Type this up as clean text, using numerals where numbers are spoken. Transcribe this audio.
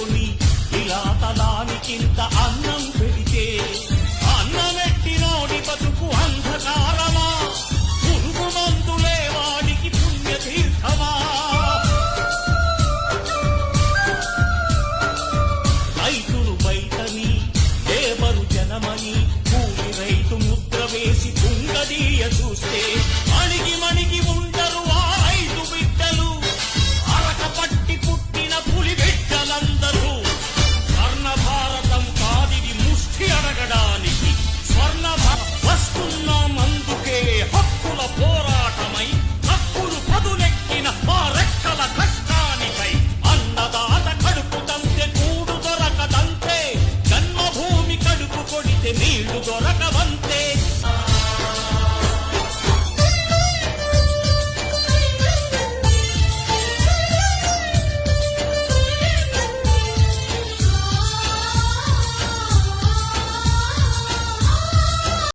చేసుకొని ఇలా తలానికింత అన్నం పెడితే అన్నమెట్టినోడి బతుకు అంధకారమా, పురుగు మందులే వాడికి పుణ్యతీర్థమా. రైతులు బయటని లేబరు జనమని కూలి రైతు ముద్ర వేసి కుంగదీయ చూస్తే